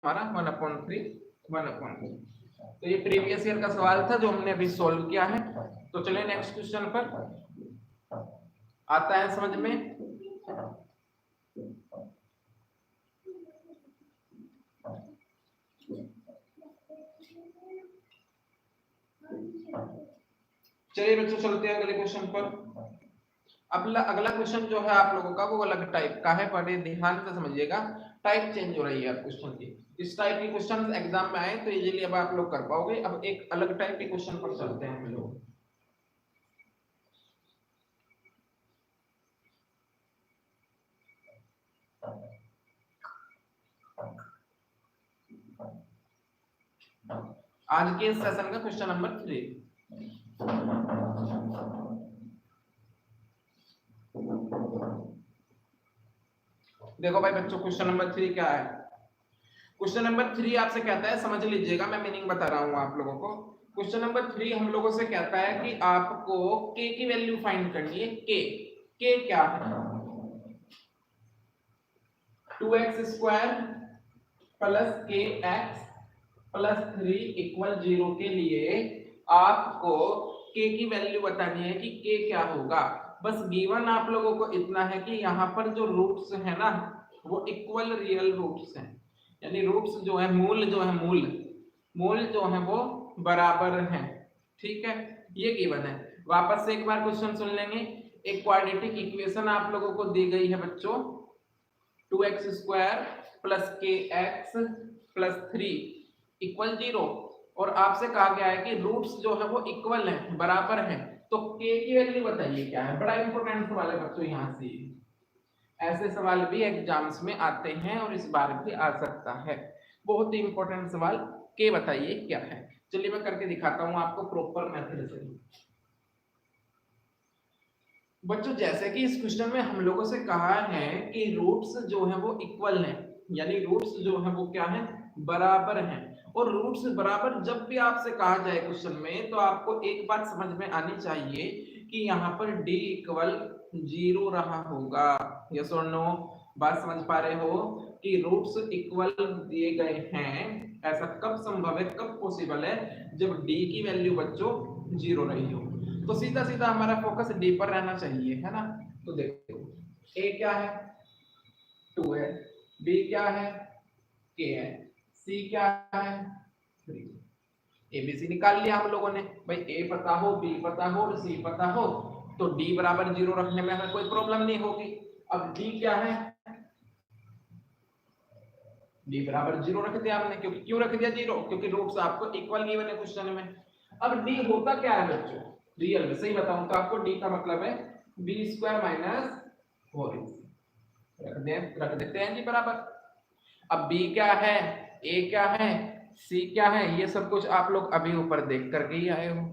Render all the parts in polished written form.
हमारा 1/3 1/2। तो ये प्रीवियस ईयर का सवाल था जो हमने अभी सॉल्व किया है। तो चलिए नेक्स्ट क्वेश्चन पर आता है समझ में। चलिए बच्चों चलते हैं अगले क्वेश्चन पर। अगला क्वेश्चन जो है आप लोगों का वो अलग टाइप का है, बड़े ध्यान से समझिएगा। टाइप चेंज हो रही है क्वेश्चन की। इस टाइप के क्वेश्चन एग्जाम में आए तो इजीली अब आप लोग कर पाओगे। अब एक अलग टाइप के क्वेश्चन पर चलते हैं हम लोग। आज के सेशन का क्वेश्चन नंबर 3। देखो भाई बच्चों क्वेश्चन नंबर 3 क्या है। क्वेश्चन नंबर 3 आपसे कहता है, समझ लीजिएगा, मैं मीनिंग बता रहा हूं आप लोगों को। क्वेश्चन नंबर 3 हम लोगों से कहता है कि आपको k की वैल्यू फाइंड करनी है। k क्या है? 2x² plus kx plus 3 equal 0 के लिए आपको k की वैल्यू बतानी है कि k क्या होगा। बस गिवन आप लोगों को इतना है कि यहाँ पर जो रूट्स है ना वो इक्वल रियल रूट्स हैं, यानी रूट्स जो है मूल जो है मूल जो है वो बराबर हैं। ठीक है, ये गिवन है। वापस से एक बार क्वेश्चन सुन लेंगे। एक क्वाड्रेटिक इक्वेशन आप लोगों को दी गई है बच्चों, 2x² plus kx plus 3 equal 0, और आपसे कहा गया है कि रूट्स जो है वो इक्वल हैं, बराबर हैं। तो k की वैल्यू बताइए क्या है। बड़ा इंपॉर्टेंट सवाल है बच्चों। यहाँ से ऐसे सवाल भी एग्जाम्स में आते हैं और इस बार भी आ सकता है। बहुत ही इंपॉर्टेंट सवाल, k बताइए क्या है। चलिए मैं करके दिखाता हूं आपको प्रॉपर मेथड से। बच्चों जैसे कि इस क्वेश्चन में हम लोगों से कहा है कि रूट्स जो है वो इक्वल हैं, यानी रूट्स जो है वो क्या है, बराबर हैं। और रूट्स बराबर जब भी आपसे कहा जाए क्वेश्चन में, तो आपको एक बात समझ में आनी चाहिए कि यहाँ पर d इक्वल 0 रहा होगा। यस और नो? बात समझ पा रहे हो कि रूट्स इक्वल दिए गए हैं। ऐसा कब संभव है, कब पॉसिबल है, जब d की वैल्यू बच्चों 0 रही हो। तो सीधा सीधा हमारा फोकस डी पर रहना चाहिए, है ना। तो देखो ए क्या है, 2 है, बी क्या है, के है, सी क्या है, 3। एबीसी निकाल लिया हम लोगों ने। भाई ए पता हो, बी पता हो और सी पता हो तो डी बराबर 0 रखने में हमें कोई प्रॉब्लम नहीं होगी। अब डी क्या है, डी बराबर 0 रख दिया हमने। क्योंकि क्यों रख दिया 0? क्योंकि रूट्स आपको इक्वल गिवन है क्वेश्चन में। अब डी होता क्या है बच्चों रियल में? सही बताऊं तो आपको डी का मतलब है b² माइनस 4ac। रख देते हैं जी बराबर। अब b क्या है, a क्या है, c क्या है, ये सब कुछ आप लोग अभी ऊपर देख करके ही आए हो।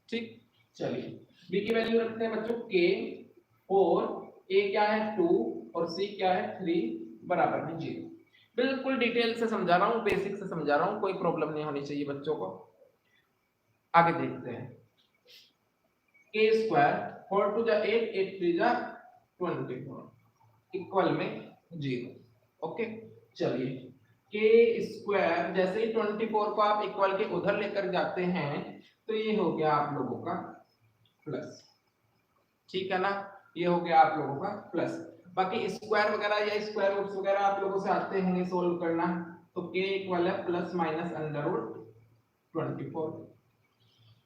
ठीक, चलिए b की वैल्यू रखते हैं बच्चों k, और a क्या है 2 और c क्या है 3 बराबर है 0। बिल्कुल डिटेल से समझा रहा हूँ, बेसिक से समझा रहा हूँ, कोई प्रॉब्लम नहीं होनी चाहिए बच्चों को। आगे देखते हैं। k² 4 2 जा 8 8 3 जा 24 इक्वल में 0। ओके, चलिए k² जैसे ही 24 को आप इक्वल के उधर लेकर जाते हैं तो ये हो गया आप लोगों का प्लस। ठीक है ना, ये हो गया आप लोगों का प्लस। बाकी स्क्वायर वगैरह या स्क्वायर रूट्स वगैरह आप लोगों से आते होंगे सोल्व करना। तो k इक्वल है plus minus under root 24,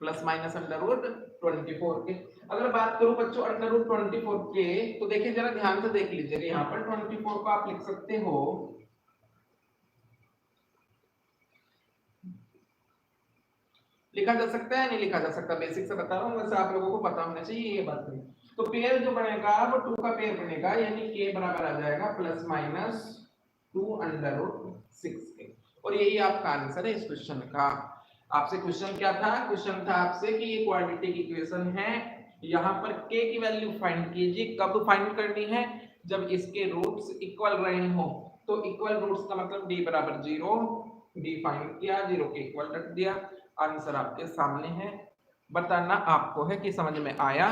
plus minus under root 24 के। अगर बात करूं बच्चों अंडर रूट 24 के, तो देखिए जरा ध्यान से देख लीजिएगा। यहाँ पर 24 को आप लिख सकते हो, लिखा जा सकता है नहीं लिखा जा सकता, बेसिक से बता रहा हूँ, वैसे आप लोगों को पता होना चाहिए ये बात नहीं। तो पेयर जो बनेगा वो 2 का पेयर बनेगा, यानी k बराबर आ जाएगा प्लस माइनस 2 अंडर रूट 6 के। और यही आपका आंसर है इस क्वेश्चन का। आपसे क्वेश्चन क्या था? क्वेश्चन था आपसे कि ये क्वाड्रेटिक इक्वेशन है, यहाँ पर k की वैल्यू फाइंड कीजिए। कब फाइंड करनी है? जब इसके रूट्स इक्वल रहे हो। तो इक्वल रूट्स का मतलब d बराबर 0, d फाइंड किया, 0 के इक्वल रख दिया। आंसर आपके सामने है, बताना आपको है कि समझ में आया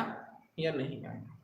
या नहीं आया।